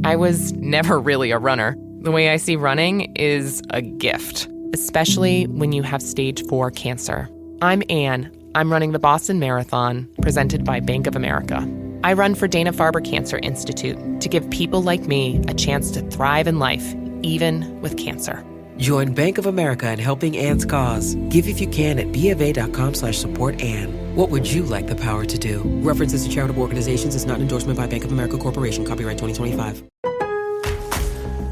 I was never really a runner. The way I see running is a gift, especially when you have stage 4 cancer. I'm Anne. I'm running the Boston Marathon, presented by Bank of America. I run for Dana-Farber Cancer Institute to give people like me a chance to thrive in life, even with cancer. Join Bank of America in helping Anne's cause. Give if you can at BofA.com/supportAnne. What would you like the power to do? References to charitable organizations is not an endorsement by Bank of America Corporation. Copyright 2025.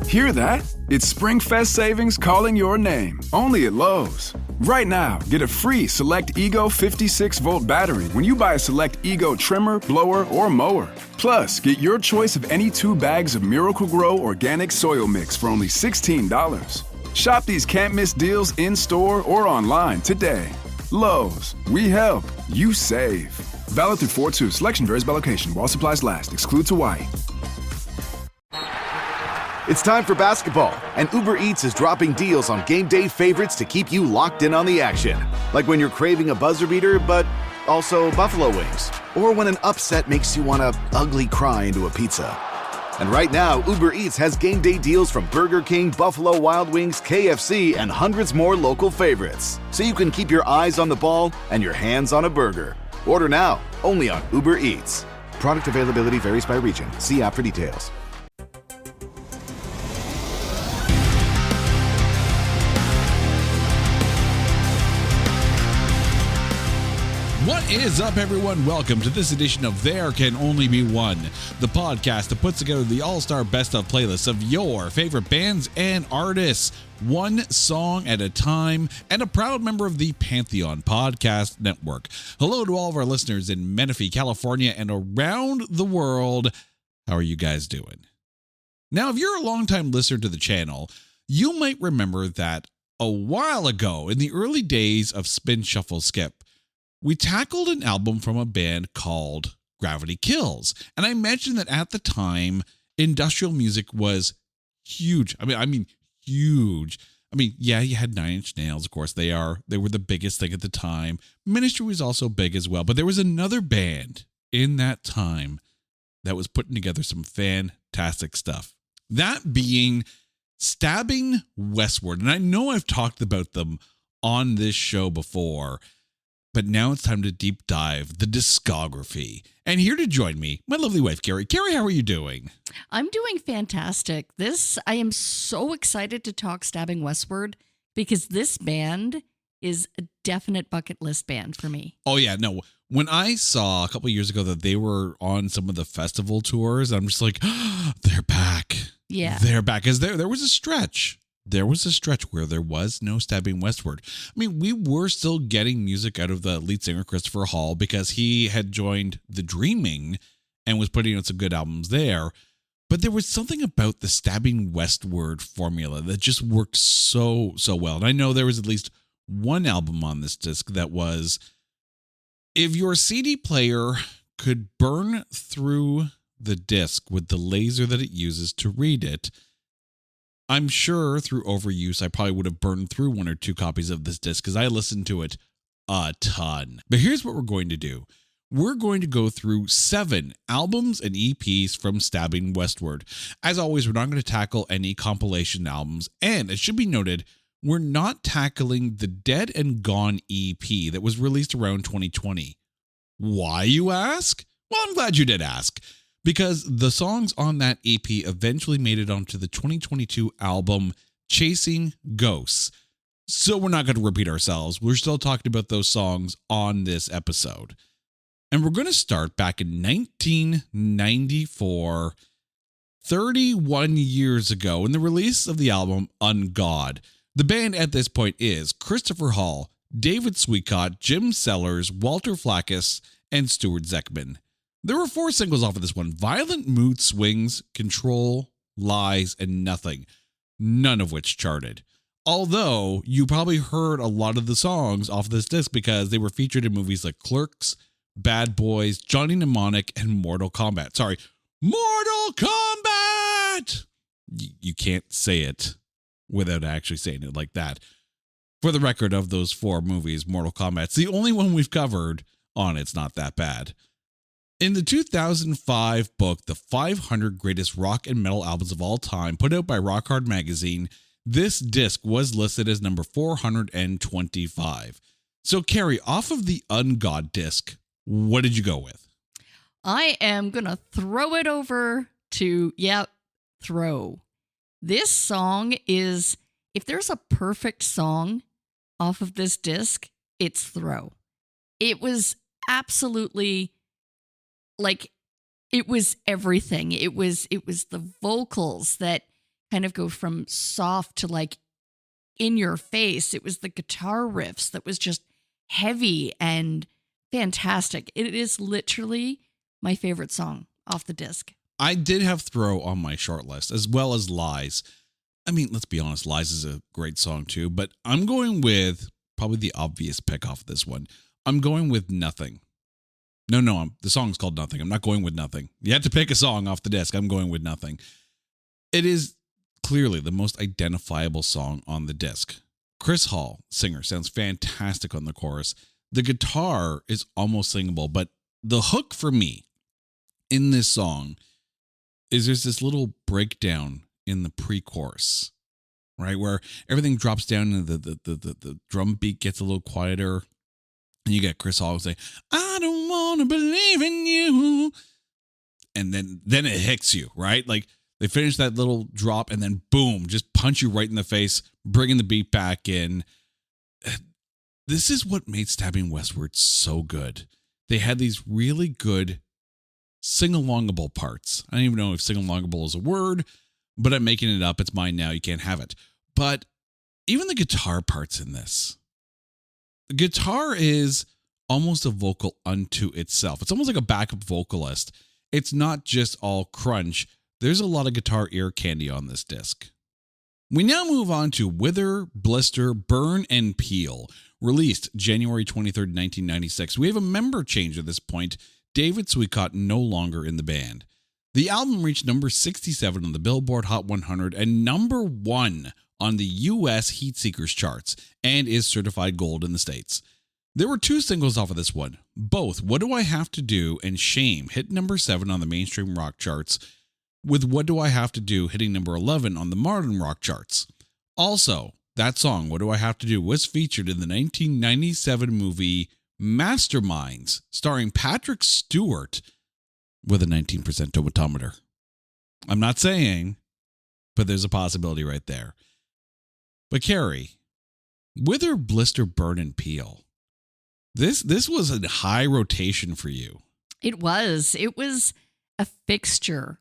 Hear that? It's SpringFest savings calling your name. Only at Lowe's. Right now, get a free Select Ego 56-volt battery when you buy a Select Ego trimmer, blower, or mower. Plus, get your choice of any 2 bags of Miracle-Gro organic soil mix for only $16. Shop these can't-miss deals in-store or online today. Lowe's. We help. You save. Valid through 4/2. Selection varies by location. While supplies last. Excludes Hawaii. It's time for basketball, and Uber Eats is dropping deals on game day favorites to keep you locked in on the action. Like when you're craving a buzzer beater, but also buffalo wings. Or when an upset makes you want to ugly cry into a pizza. And right now, Uber Eats has game day deals from Burger King, Buffalo Wild Wings, KFC, and hundreds more local favorites. So you can keep your eyes on the ball and your hands on a burger. Order now, only on Uber Eats. Product availability varies by region. See app for details. What is up, everyone? Welcome to this edition of There Can Only Be One, the podcast that puts together the all-star best-of playlists of your favorite bands and artists, one song at a time, and a proud member of the Pantheon Podcast Network. Hello to all of our listeners in Menifee, California, and around the world. How are you guys doing? Now, if you're a longtime listener to the channel, you might remember that a while ago, in the early days of Spin Shuffle Skip, we tackled an album from a band called Gravity Kills. And I mentioned that at the time, industrial music was huge. I mean, huge. I mean, yeah, you had 9 Inch Nails, of course. They were the biggest thing at the time. Ministry was also big as well. But there was another band in that time that was putting together some fantastic stuff. That being Stabbing Westward. And I know I've talked about them on this show before, but now it's time to deep dive the discography. And here to join me, my lovely wife, Carrie. Carrie, how are you doing? I'm doing fantastic. I am so excited to talk Stabbing Westward because this band is a definite bucket list band for me. Oh, yeah. No, when I saw a couple of years ago that they were on some of the festival tours, I'm just like, oh, they're back. Yeah. They're back. Because there was a stretch. There was a stretch where there was no Stabbing Westward. I mean, we were still getting music out of the lead singer, Christopher Hall, because he had joined The Dreaming and was putting out some good albums there. But there was something about the Stabbing Westward formula that just worked so well. And I know there was at least one album on this disc that was, if your CD player could burn through the disc with the laser that it uses to read it, I'm sure through overuse, I probably would have burned through 1 or 2 copies of this disc because I listened to it a ton. But here's what we're going to do. We're going to go through 7 albums and EPs from Stabbing Westward. As always, we're not going to tackle any compilation albums. And it should be noted, we're not tackling the Dead and Gone EP that was released around 2020. Why, you ask? Well, I'm glad you did ask, because the songs on that EP eventually made it onto the 2022 album Chasing Ghosts. So we're not going to repeat ourselves. We're still talking about those songs on this episode. And we're going to start back in 1994, 31 years ago, in the release of the album Ungod. The band at this point is Christopher Hall, David Sweetcott, Jim Sellers, Walter Flackus, and Stuart Zekman. There were 4 singles off of this one: Violent Mood Swings, Control, Lies, and Nothing, none of which charted. Although you probably heard a lot of the songs off this disc because they were featured in movies like Clerks, Bad Boys, Johnny Mnemonic, and Mortal Kombat. Sorry, Mortal Kombat! You can't say it without actually saying it like that. For the record, of those 4 movies, Mortal Kombat's the only one we've covered on It's Not That Bad. In the 2005 book, The 500 Greatest Rock and Metal Albums of All Time, put out by Rock Hard Magazine, this disc was listed as number 425. So, Carrie, off of the Ungod disc, what did you go with? I am going to throw it over to, throw. This song is, if there's a perfect song off of this disc, it's Throw. It was absolutely, like, it was everything. It was the vocals that kind of go from soft to like in your face. It was the guitar riffs that was just heavy and fantastic. It is literally my favorite song off the disc. I did have Throw on my short list, as well as Lies. I mean, let's be honest, Lies is a great song too, but I'm going with probably the obvious pick off this one. I'm going with Nothing. No, the song's called Nothing. I'm not going with Nothing. You had to pick a song off the disc. I'm going with Nothing. It is clearly the most identifiable song on the disc. Chris Hall, singer, sounds fantastic on the chorus. The guitar is almost singable, but the hook for me in this song is there's this little breakdown in the pre-chorus, right? Where everything drops down and the drum beat gets a little quieter. And you get Chris Hall say, I don't want to believe in you. And then it hits you, right? Like they finish that little drop and then boom, just punch you right in the face, bringing the beat back in. This is what made Stabbing Westward so good. They had these really good sing-alongable parts. I don't even know if sing-alongable is a word, but I'm making it up. It's mine now. You can't have it. But even the guitar parts in this, the guitar is almost a vocal unto itself. It's almost like a backup vocalist. It's not just all crunch. There's a lot of guitar ear candy on this disc. We now move on to Wither, Blister, Burn, and Peel, released January 23rd, 1996. We have a member change at this point. David Sweetcott no longer in the band. The album reached number 67 on the Billboard Hot 100 and number 1 on the U.S. Heatseekers charts and is certified gold in the States. There were 2 singles off of this one. Both What Do I Have to Do and Shame hit number 7 on the mainstream rock charts, with What Do I Have to Do hitting number 11 on the modern rock charts. Also, that song, What Do I Have to Do, was featured in the 1997 movie Masterminds, starring Patrick Stewart, with a 19% tomatometer. I'm not saying, but there's a possibility right there. But Carrie, Wither, Blister, Burn, and Peel. This was a high rotation for you. It was. It was a fixture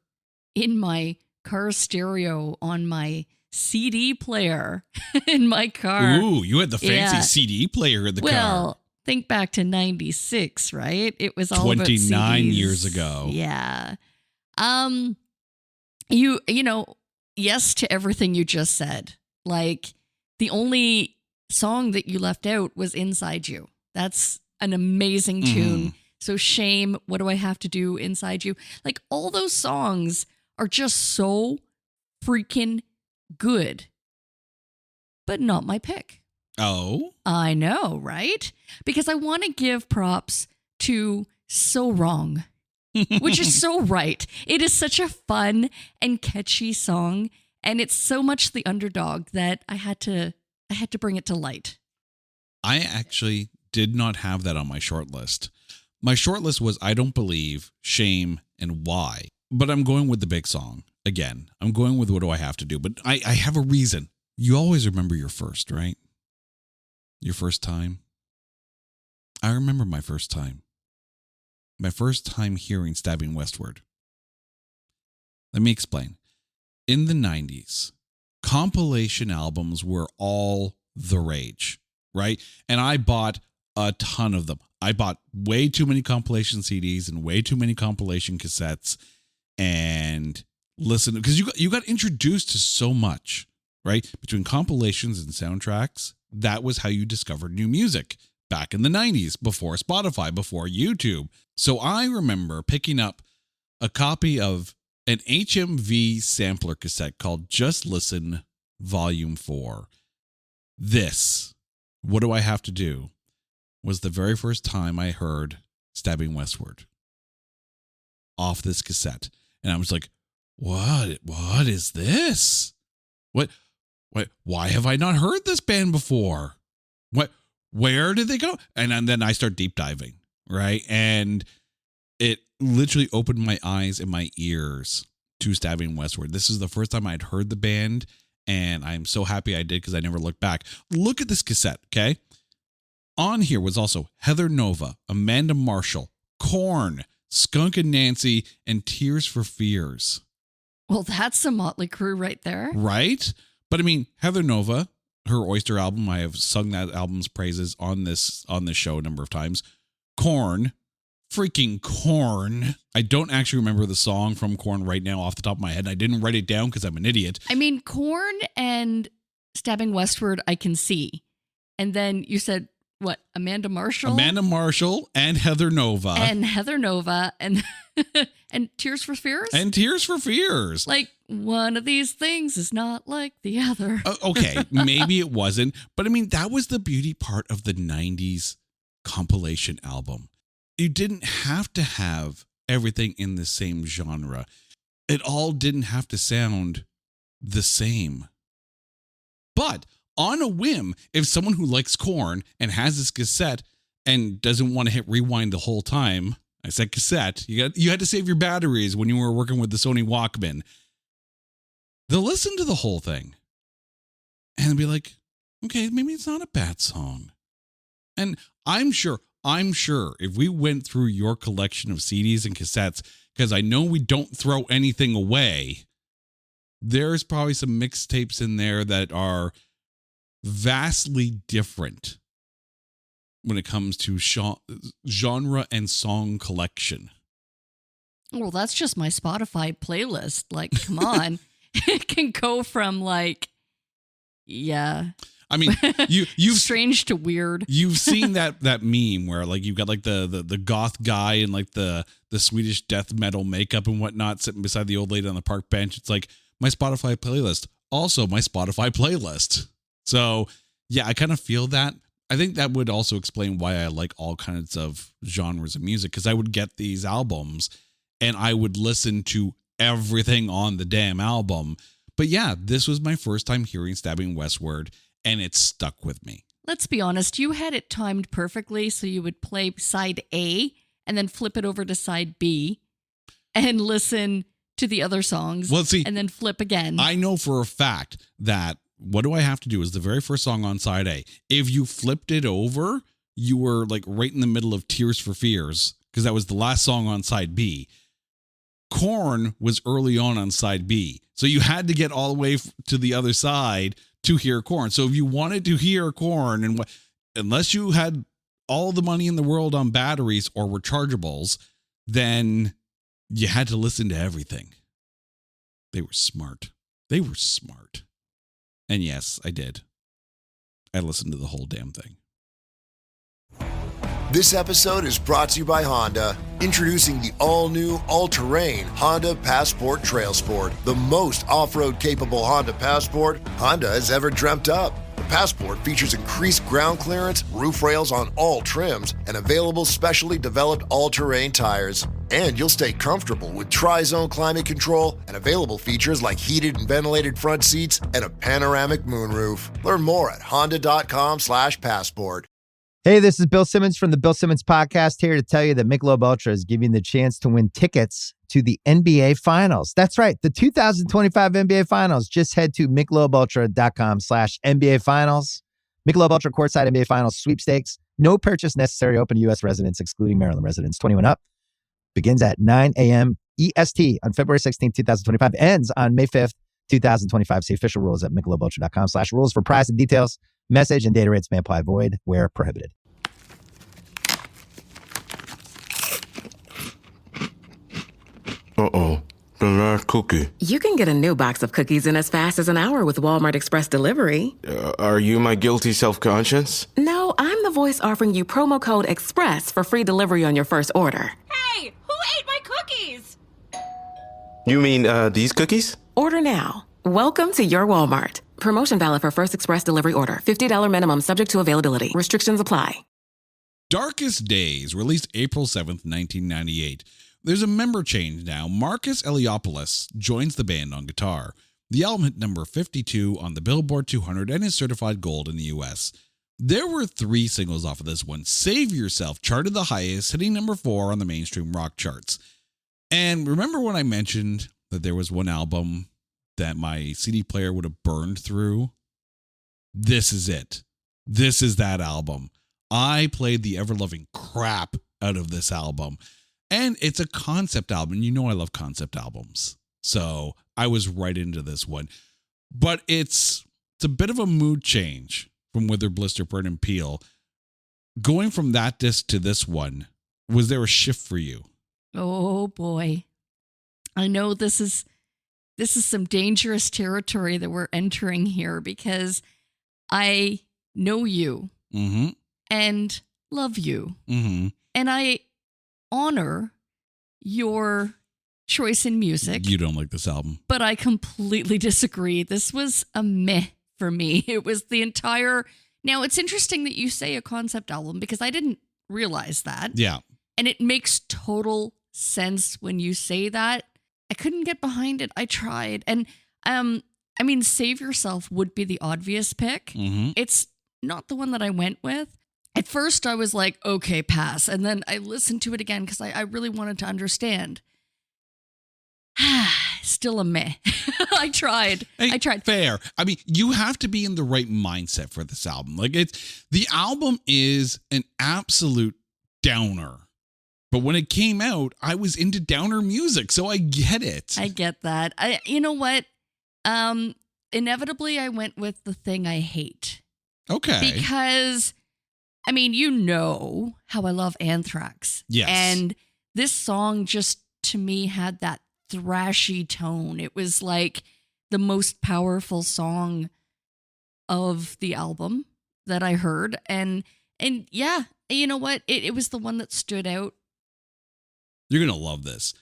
in my car stereo on my CD player in my car. Ooh, you had the fancy CD player in the car. Well, think back to 96, right? It was all 29 about CDs. years ago. Yeah. You know, yes to everything you just said. Like, the only song that you left out was Inside You. That's an amazing tune. So Shame, What Do I Have to Do, Inside You. Like, all those songs are just so freaking good. But not my pick. Oh? I know, right? Because I want to give props to So Wrong, which is so right. It is such a fun and catchy song, and it's so much the underdog that I had to bring it to light. I actually did not have that on my short list. My short list was I Don't Believe, Shame, and Why. But I'm going with the big song. Again, I'm going with What Do I Have to Do? But I have a reason. You always remember your first, right? Your first time. I remember my first time. My first time hearing Stabbing Westward. Let me explain. In the 90s, compilation albums were all the rage, right? And I bought a ton of them. I bought way too many compilation CDs and way too many compilation cassettes and listened, because you got introduced to so much, right? Between compilations and soundtracks, that was how you discovered new music back in the 90s, before Spotify, before YouTube. So I remember picking up a copy of an HMV sampler cassette called Just Listen Volume 4. This, What Do I Have to Do, was the very first time I heard Stabbing Westward. off this cassette. And I was like, what is this? What, why have I not heard this band before? Where did they go? And then I start deep diving, right? And it literally opened my eyes and my ears to Stabbing Westward. This is the first time I'd heard the band, and I'm so happy I did because I never looked back. Look at this cassette, okay? On here was also Heather Nova, Amanda Marshall, Korn, Skunk and Nancy, and Tears for Fears. Well, that's a motley crew right there. Right? But I mean, Heather Nova, her Oyster album, I have sung that album's praises on this show a number of times. Korn, freaking Korn. I don't actually remember the song from Korn right now off the top of my head. I didn't write it down because I'm an idiot. I mean, Korn and Stabbing Westward, I can see. And then you said, what, Amanda Marshall? Amanda Marshall and Heather Nova. And Heather Nova and and Tears for Fears? And Tears for Fears. Like, one of these things is not like the other. Okay, maybe it wasn't. But I mean, that was the beauty part of the 90s compilation album. You didn't have to have everything in the same genre. It all didn't have to sound the same. But on a whim, if someone who likes Korn and has this cassette and doesn't want to hit rewind the whole time, I said cassette, you had to save your batteries when you were working with the Sony Walkman. They'll listen to the whole thing and be like, okay, maybe it's not a bad song. And I'm sure if we went through your collection of CDs and cassettes, because I know we don't throw anything away, there's probably some mixtapes in there that are vastly different when it comes to genre and song collection. Well, that's just my Spotify playlist. Like, come on. It can go from like, yeah. I mean, you've strange to weird. You've seen that meme where like you've got like the goth guy and like the Swedish death metal makeup and whatnot sitting beside the old lady on the park bench. It's like my Spotify playlist, also my Spotify playlist. So yeah, I kind of feel that. I think that would also explain why I like all kinds of genres of music, because I would get these albums and I would listen to everything on the damn album. But yeah, this was my first time hearing Stabbing Westward, and it stuck with me. Let's be honest, you had it timed perfectly, so you would play side A and then flip it over to side B and listen to the other songs. Well, see, and then flip again. I know for a fact that what do I have to do is the very first song on side A. If you flipped it over, you were like right in the middle of Tears for Fears, because that was the last song on side B. Korn was early on side B. So you had to get all the way to the other side to hear Korn. So if you wanted to hear Korn, and unless you had all the money in the world on batteries or rechargeables, then you had to listen to everything. They were smart. They were smart. And yes, I did. I listened to the whole damn thing. This episode is brought to you by Honda. Introducing the all-new, all-terrain Honda Passport Trail Sport, the most off-road capable Honda Passport Honda has ever dreamt up. The Passport features increased ground clearance, roof rails on all trims, and available specially developed all-terrain tires. And you'll stay comfortable with tri-zone climate control and available features like heated and ventilated front seats and a panoramic moonroof. Learn more at honda.com/passport. Hey, this is Bill Simmons from the Bill Simmons Podcast, here to tell you that Michelob Ultra is giving you the chance to win tickets to the NBA Finals. That's right, the 2025 NBA Finals. Just head to michelobultra.com/NBA Finals. Michelob Ultra courtside NBA Finals sweepstakes. No purchase necessary. Open to U.S. residents, excluding Maryland residents. 21 up. Begins at 9 a.m. EST on February 16, 2025. Ends on May 5th, 2025. See official rules at michelobultra.com/rules for price and details. Message and data rates may apply. Void where prohibited. Uh-oh. The last cookie. You can get a new box of cookies in as fast as an hour with Walmart Express Delivery. Are you my guilty self-conscience? No, I'm the voice offering you promo code EXPRESS for free delivery on your first order. Hey, who ate my cookies? You mean, these cookies? Order now. Welcome to your Walmart. Promotion valid for first express delivery order. $50 minimum subject to availability. Restrictions apply. Darkest Days, released April 7th, 1998. there's a member change now. Marcus Eliopoulos joins the band on guitar. The album hit number 52 on the Billboard 200 and is certified gold in the US. There were 3 singles off of this one. Save Yourself charted the highest, hitting number 4 on the mainstream rock charts. And remember when I mentioned that there was one album that my CD player would have burned through? This is it. This is that album. I played the ever-loving crap out of this album. And it's a concept album. You know I love concept albums. So I was right into this one. But it's a bit of a mood change from Wither, Blister, Burn, and Peel. Going from that disc to this one, was there a shift for you? Oh boy. I know this is some dangerous territory that we're entering here because I know you and love you. And I honor your choice in music. You don't like this album. But I completely disagree. This was a meh for me. It was the entire... Now, it's interesting that you say a concept album because I didn't realize that. Yeah. And it makes total sense when you say that. I couldn't get behind it. I tried. And I mean, Save Yourself would be the obvious pick. It's not the one that I went with. At first, I was like, okay, pass. And then I listened to it again because I really wanted to understand. Still a meh. I tried. I tried. Fair. I mean, you have to be in the right mindset for this album. Like the album is an absolute downer. But when it came out, I was into downer music, so I get it. I get that. You know what? Inevitably, I went with The Thing I Hate. Okay. Because, I mean, you know how I love Anthrax. Yes. And this song just, to me, had that thrashy tone. It was like the most powerful song of the album that I heard. And yeah, you know what? It was the one that stood out. You're going to love this.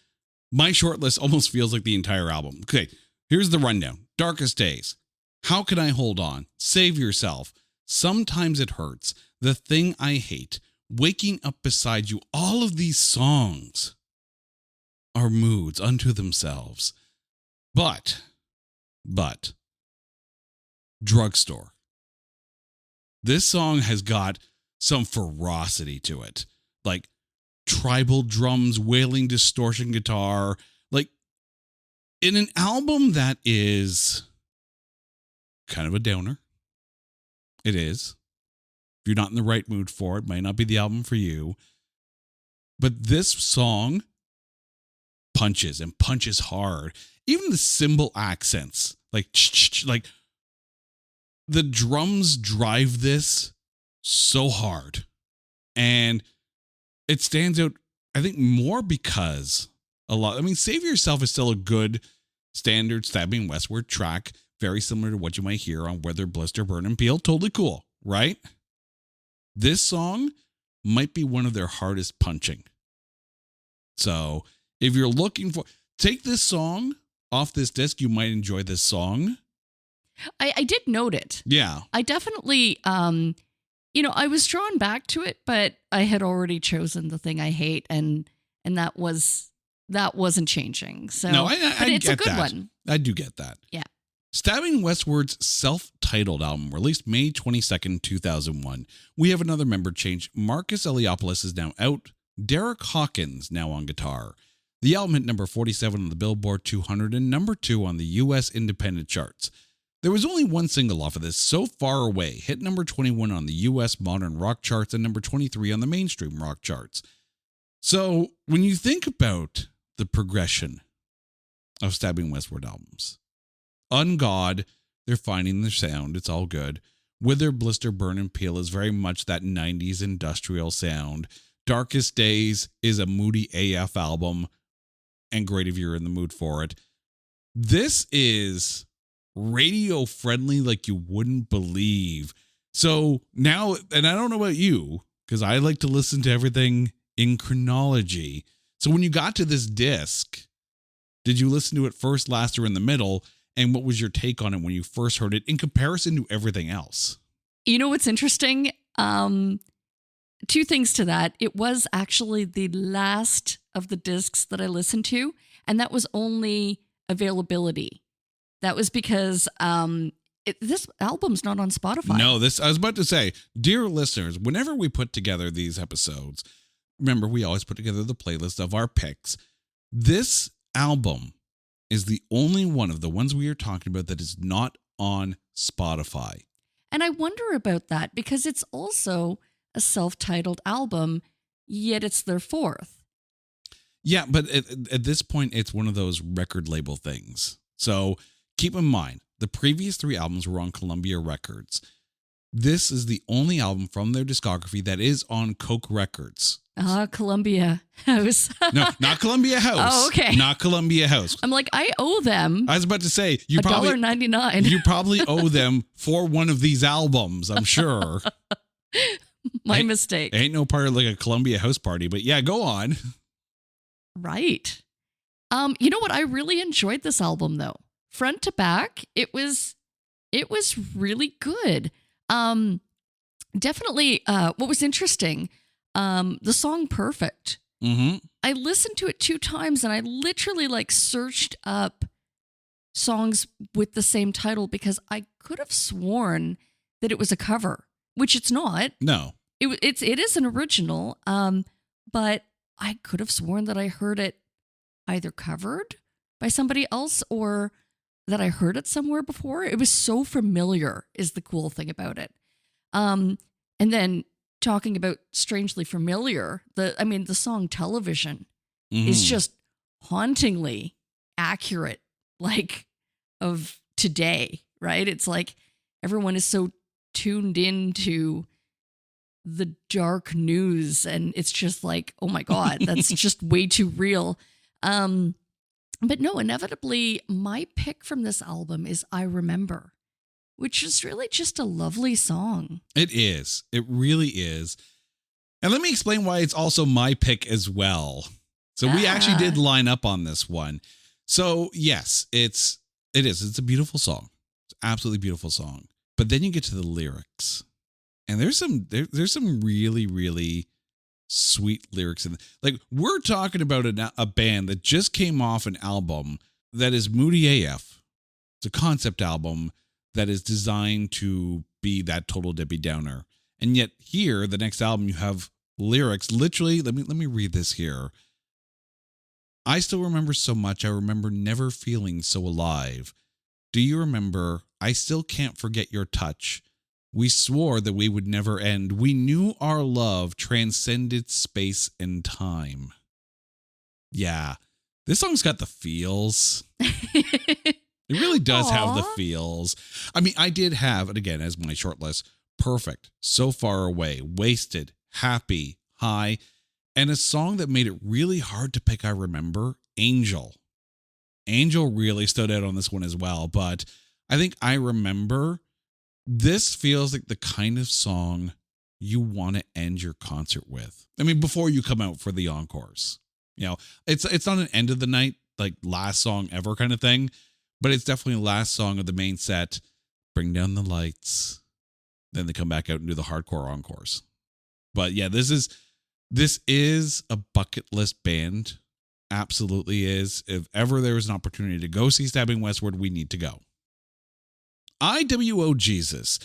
My short list almost feels like the entire album. Okay, here's the rundown. Darkest Days. How Can I Hold On? Save Yourself. Sometimes It Hurts. The Thing I Hate. Waking Up Beside You. All of these songs are moods unto themselves. But, Drugstore. This song has got some ferocity to it. Like, tribal drums, wailing distortion guitar, like in an album that is kind of a downer. It is. If you're not in the right mood for it, might not be the album for you. But this song punches and punches hard. Even the cymbal accents, like the drums drive this so hard. And it stands out, I think, more because Save Yourself is still a good standard Stabbing Westward track, very similar to what you might hear on Wither, Blister, Burn, and Peel. Totally cool, right? This song might be one of their hardest punching. So if you're looking for, take this song off this disc, you might enjoy this song. I did note it. Yeah. I definitely, I was drawn back to it, but I had already chosen The Thing I Hate, and that wasn't changing. So, no, but it's a good one. I do get that. Yeah. Stabbing Westward's self-titled album, released May 22nd, 2001. We have another member change. Marcus Eliopoulos is now out. Derek Hawkins now on guitar. The album hit number 47 on the Billboard 200 and number 2 on the U.S. independent charts. There was only one single off of this, So Far Away, hit number 21 on the U.S. modern rock charts and number 23 on the mainstream rock charts. So when you think about the progression of Stabbing Westward albums, Ungod, they're finding their sound, it's all good. Wither, Blister, Burn, and Peel is very much that 90s industrial sound. Darkest Days is a moody AF album, and great if you're in the mood for it. This is radio friendly like you wouldn't believe. So now, and I don't know about you, because I like to listen to everything in chronology. So when you got to this disc, did you listen to it first, last, or in the middle? And what was your take on it when you first heard it in comparison to everything else? You know what's interesting? Two things to that. It was actually the last of the discs that I listened to, and that was only availability. That was because this album's not on Spotify. No, I was about to say, dear listeners, whenever we put together these episodes, remember, we always put together the playlist of our picks. This album is the only one of the ones we are talking about that is not on Spotify. And I wonder about that because it's also a self-titled album, yet it's their fourth. Yeah, but at this point, it's one of those record label things. So keep in mind, the previous 3 albums were on Columbia Records. This is the only album from their discography that is on Coke Records. Columbia House. No, not Columbia House. Oh, okay. Not Columbia House. I'm like, I owe them. I was about to say, you probably owe them for one of these albums, I'm sure. My mistake. Ain't no part of like a Columbia House party, but yeah, go on. Right. You know what? I really enjoyed this album though. Front to back, it was really good. Definitely, what was interesting, the song Perfect. Mm-hmm. I listened to it 2 times and I literally like searched up songs with the same title because I could have sworn that it was a cover, which it's not. No. It is an original, but I could have sworn that I heard it either covered by somebody else or that I heard it somewhere before. It was so familiar is the cool thing about it. And then talking about strangely familiar, the song Television is just hauntingly accurate, like of today, right? It's like everyone is so tuned into the dark news and it's just like, oh my God, that's just way too real. But no, inevitably, my pick from this album is I Remember, which is really just a lovely song. It is. It really is. And let me explain why it's also my pick as well. So we actually did line up on this one. So yes, it is. It's a beautiful song. It's an absolutely beautiful song. But then you get to the lyrics. And there's some really, really sweet lyrics in like we're talking about a band that just came off an album that is moody AF. It's a concept album that is designed to be that total Debbie Downer, and yet here the next album you have lyrics literally. Let me read this here. I still remember so much. I remember never feeling so alive. Do you remember? I still can't forget your touch. We swore that we would never end. We knew our love transcended space and time. Yeah, this song's got the feels. It really does have the feels. I mean, I did have, and again, as my short list, Perfect, So Far Away, Wasted, Happy, High, and a song that made it really hard to pick, I remember, Angel. Angel really stood out on this one as well, but I think I Remember... this feels like the kind of song you want to end your concert with. I mean, before you come out for the encores. You know, it's not an end of the night, like last song ever kind of thing, but it's definitely the last song of the main set. Bring down the lights. Then they come back out and do the hardcore encores. But yeah, this is a bucket list band. Absolutely is. If ever there was an opportunity to go see Stabbing Westward, we need to go. IWO Jesus.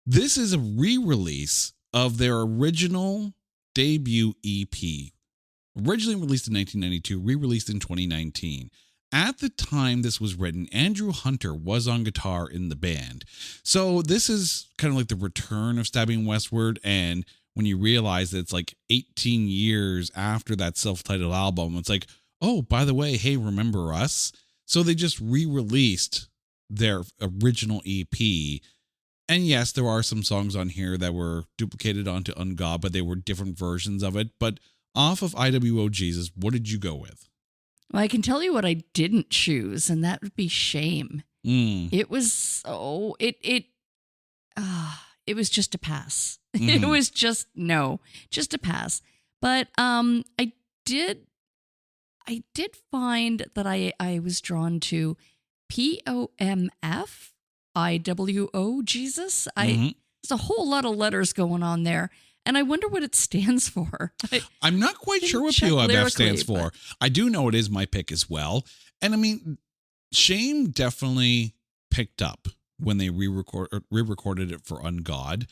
This is a re-release of their original debut EP. Originally released in 1992, re-released in 2019. At the time this was written, Andrew Hunter was on guitar in the band. So this is kind of like the return of Stabbing Westward. And when you realize that it's like 18 years after that self-titled album, it's like, oh, by the way, hey, remember us? So they just re-released their original EP. And yes, there are some songs on here that were duplicated onto Ungod, but they were different versions of it. But off of IWO Jesus, what did you go with? Well, I can tell you what I didn't choose, and that would be Shame. It was so it was just a pass. It was just a pass. But I did find that I was drawn to POMF IWO Jesus. There's a whole lot of letters going on there. And I wonder what it stands for. I'm not quite sure what POMF stands for. I do know it is my pick as well. And I mean, Shame definitely picked up when they re-recorded it for Ungod.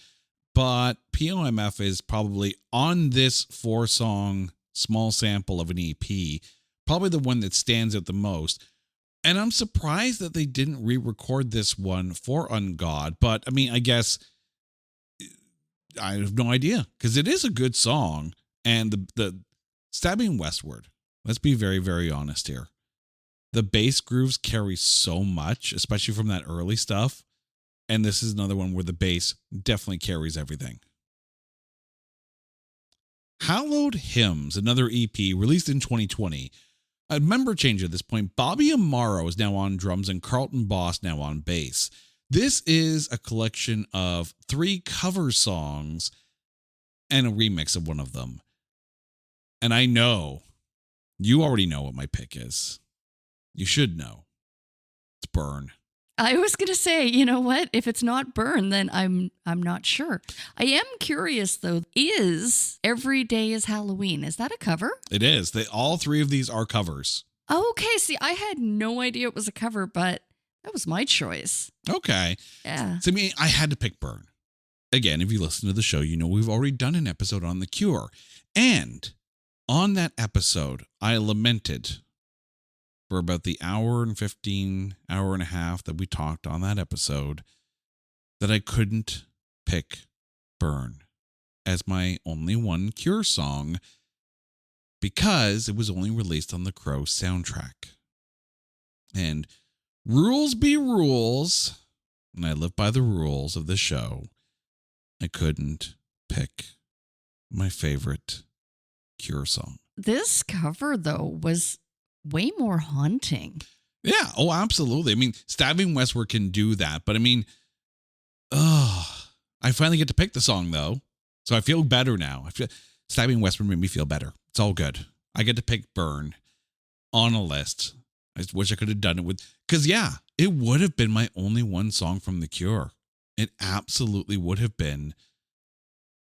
But POMF is probably on this 4-song small sample of an EP, probably the one that stands out the most. And I'm surprised that they didn't re-record this one for Ungod. But I mean, I guess I have no idea, because it is a good song. And the Stabbing Westward, let's be very, very honest here. The bass grooves carry so much, especially from that early stuff. And this is another one where the bass definitely carries everything. Hallowed Hymns, another EP released in 2020. A member change at this point. Bobby Amaro is now on drums and Carlton Boss now on bass. This is a collection of 3 cover songs and a remix of one of them. And I know, you already know what my pick is. You should know. It's Burn. I was going to say, you know what? If it's not Burn, then I'm not sure. I am curious, though. Is Every Day is Halloween? Is that a cover? It is. All 3 of these are covers. Okay. See, I had no idea it was a cover, but that was my choice. Okay. Yeah. So, I mean, I had to pick Burn. Again, if you listen to the show, you know we've already done an episode on The Cure. And on that episode, I lamented for about the hour and a half that we talked on that episode, that I couldn't pick Burn as my only one Cure song because it was only released on the Crow soundtrack. And rules be rules, and I live by the rules of the show. I couldn't pick my favorite Cure song. This cover, though, was way more haunting. Yeah. Oh, absolutely. I mean, Stabbing Westward can do that, but I mean, I finally get to pick the song though, so I feel better now. Stabbing Westward made me feel better. It's all good. I get to pick Burn on a list. I just wish I could have done it with, because yeah, it would have been my only one song from The Cure. It absolutely would have been,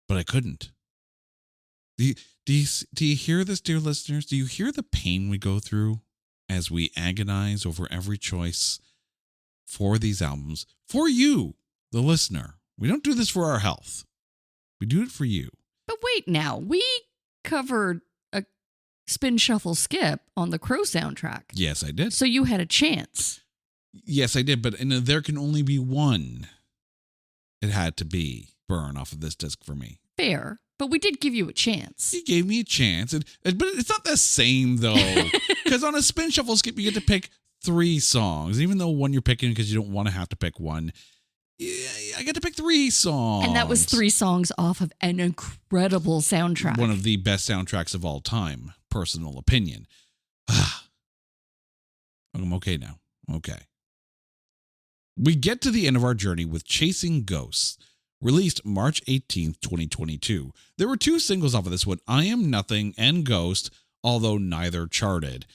but I couldn't. Do you hear this, dear listeners? Do you hear the pain we go through as we agonize over every choice for these albums? For you, the listener. We don't do this for our health. We do it for you. But wait now, we covered a Spin Shuffle Skip on the Crow soundtrack. Yes, I did. So you had a chance. Yes, I did, but there can only be one. It had to be Burn off of this disc for me. Fair. But we did give you a chance. You gave me a chance. But it's not the same, though. Because on a Spin Shuffle Skip, you get to pick 3 songs. Even though one you're picking because you don't want to have to pick one. I get to pick 3 songs. And that was 3 songs off of an incredible soundtrack. One of the best soundtracks of all time. Personal opinion. I'm okay now. Okay. We get to the end of our journey with Chasing Ghosts. Released March 18th, 2022. There were 2 singles off of this one, I Am Nothing and Ghost, although neither charted.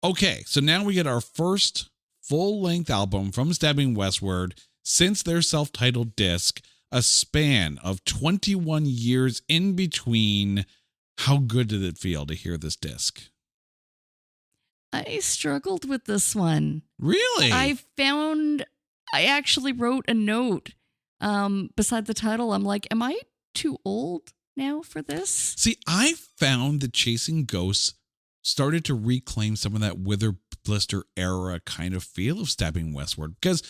Okay, so now we get our first full-length album from Stabbing Westward since their self-titled disc, a span of 21 years in between. How good did it feel to hear this disc? I struggled with this one. Really? I actually wrote a note beside the title. I'm like, am I too old now for this? See, I found that Chasing Ghosts started to reclaim some of that Wither Blister era kind of feel of Stabbing Westward. Because,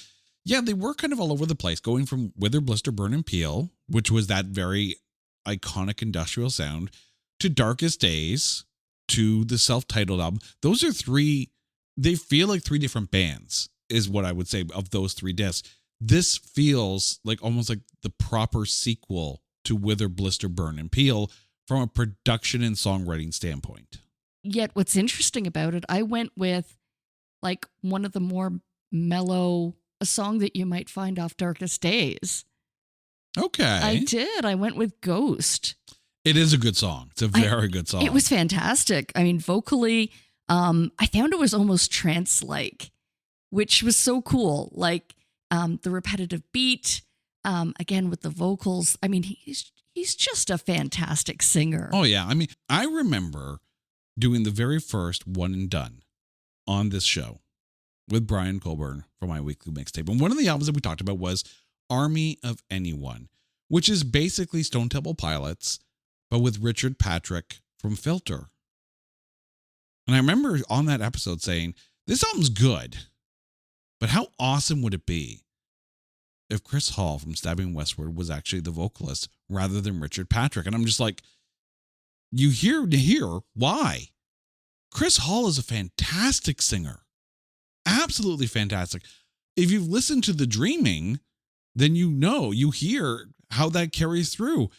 yeah, they were kind of all over the place, going from Wither Blister, Burn and Peel, which was that very iconic industrial sound, to Darkest Days, to the self-titled album. Those are 3, they feel like 3 different bands, is what I would say of those 3 discs. This feels like almost like the proper sequel to Wither, Blister, Burn, and Peel from a production and songwriting standpoint. Yet what's interesting about it, I went with like one of the more mellow, a song that you might find off Darkest Days. Okay. I did. I went with Ghost. It is a good song. It's a very good song. It was fantastic. I mean, vocally, I found it was almost trance-like, which was so cool. Like, the repetitive beat, again with the vocals. I mean, he's just a fantastic singer. Oh, yeah. I mean, I remember doing the very first One and Done on this show with Brian Colburn for my weekly mixtape. And one of the albums that we talked about was Army of Anyone, which is basically Stone Temple Pilots, but with Richard Patrick from Filter. And I remember on that episode saying, this album's good, but how awesome would it be if Chris Hall from Stabbing Westward was actually the vocalist rather than Richard Patrick? And I'm just like, you hear why? Chris Hall is a fantastic singer. Absolutely fantastic. If you've listened to The Dreaming, then you hear how that carries through.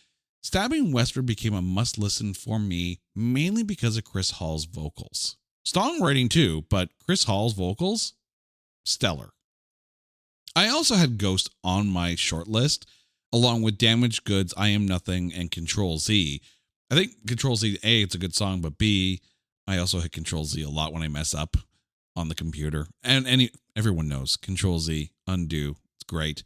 Stabbing Westward became a must listen for me, mainly because of Chris Hall's vocals. Songwriting too, but Chris Hall's vocals, stellar. I also had Ghost on my short list, along with Damaged Goods, I Am Nothing, and Control Z. I think Control Z, A, it's a good song, but B, I also hit Control Z a lot when I mess up on the computer. And everyone knows Control Z, undo, it's great.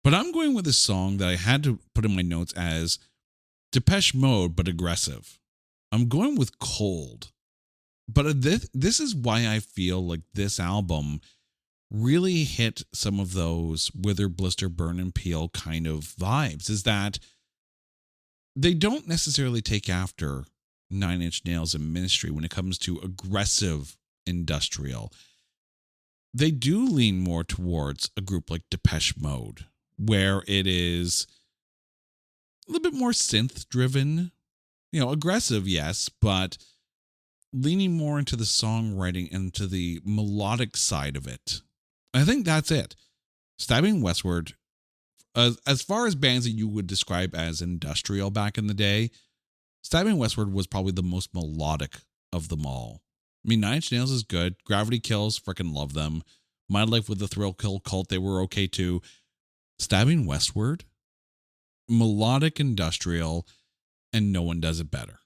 But I'm going with a song that I had to put in my notes as Depeche Mode, but aggressive. I'm going with Cold. But this is why I feel like this album really hit some of those Wither, Blister, Burn, and Peel kind of vibes, is that they don't necessarily take after Nine Inch Nails and Ministry when it comes to aggressive industrial. They do lean more towards a group like Depeche Mode, where it is a little bit more synth driven, aggressive, yes, but leaning more into the songwriting and to the melodic side of it. I think that's it. Stabbing Westward, as far as bands that you would describe as industrial back in the day, Stabbing Westward was probably the most melodic of them all. I mean, Nine Inch Nails is good. Gravity Kills, freaking love them. My Life with the Thrill Kill Cult, they were okay too. Stabbing Westward, melodic industrial, and no one does it better.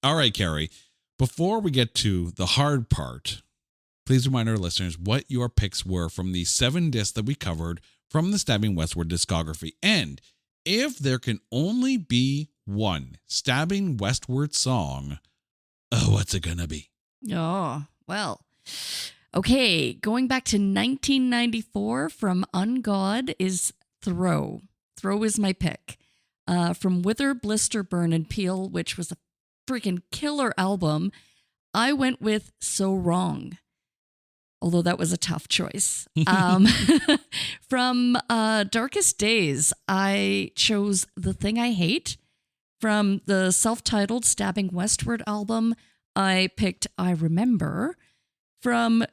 All right, Carrie, before we get to the hard part, please remind our listeners what your picks were from the 7 discs that we covered from the Stabbing Westward discography. And if there can only be one Stabbing Westward song, what's it gonna be? Oh, well, okay. Going back to 1994 from Ungod is Throw. Throw is my pick. From Wither, Blister, Burn, and Peel, which was a freaking killer album, I went with So Wrong. Although that was a tough choice. From Darkest Days, I chose The Thing I Hate. From the self-titled Stabbing Westward album, I picked I Remember. From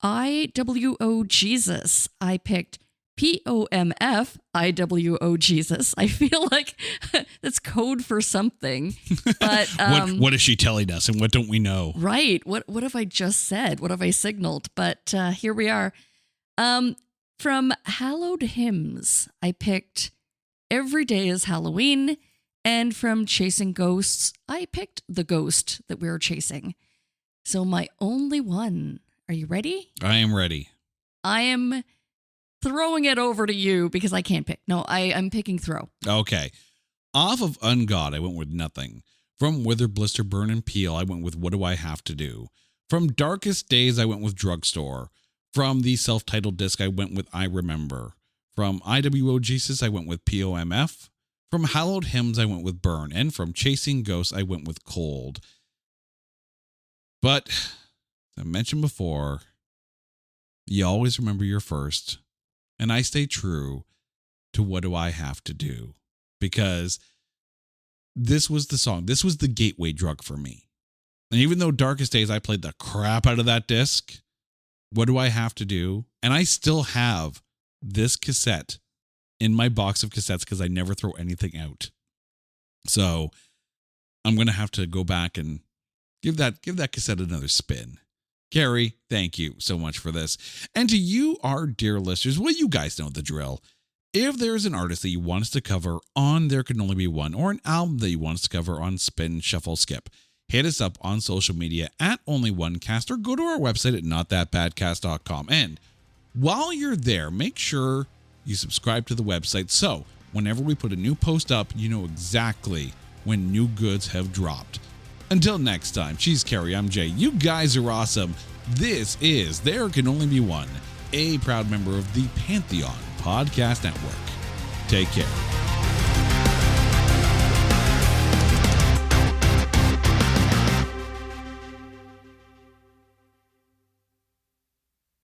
IWO Jesus, I picked POMF, IWO Jesus. I feel like that's code for something. But what is she telling us and what don't we know? Right. What have I just said? What have I signaled? But here we are. From Hallowed Hymns, I picked Every Day is Halloween. And from Chasing Ghosts, I picked the ghost that we were chasing. So my only one. Are you ready? I am ready. I am throwing it over to you because I can't pick. No, I'm picking Throw. Okay. Off of Ungod, I went with Nothing. From Wither, Blister, Burn, and Peel, I went with What Do I Have to Do? From Darkest Days, I went with Drugstore. From the self-titled disc, I went with I Remember. From IWO Jesus, I went with POMF. From Hallowed Hymns, I went with Burn. And from Chasing Ghosts, I went with Cold. But, as I mentioned before, you always remember your first. And I stay true to What Do I Have to Do? Because this was the song. This was the gateway drug for me. And even though Darkest Days, I played the crap out of that disc, What Do I Have to Do? And I still have this cassette in my box of cassettes because I never throw anything out. So I'm going to have to go back and give that cassette another spin. Carrie, thank you so much for this. And to you, our dear listeners, well, you guys know the drill. If there's an artist that you want us to cover on There Can Only Be One, or an album that you want us to cover on Spin, Shuffle, Skip, hit us up on social media at OnlyOneCast, or go to our website at notthatbadcast.com. And while you're there, make sure you subscribe to the website so Whenever we put a new post up, you know exactly when new goods have dropped. Until next time, she's Carrie, I'm Jay. You guys are awesome. This is There Can Only Be One, a proud member of the Pantheon Podcast Network. Take care.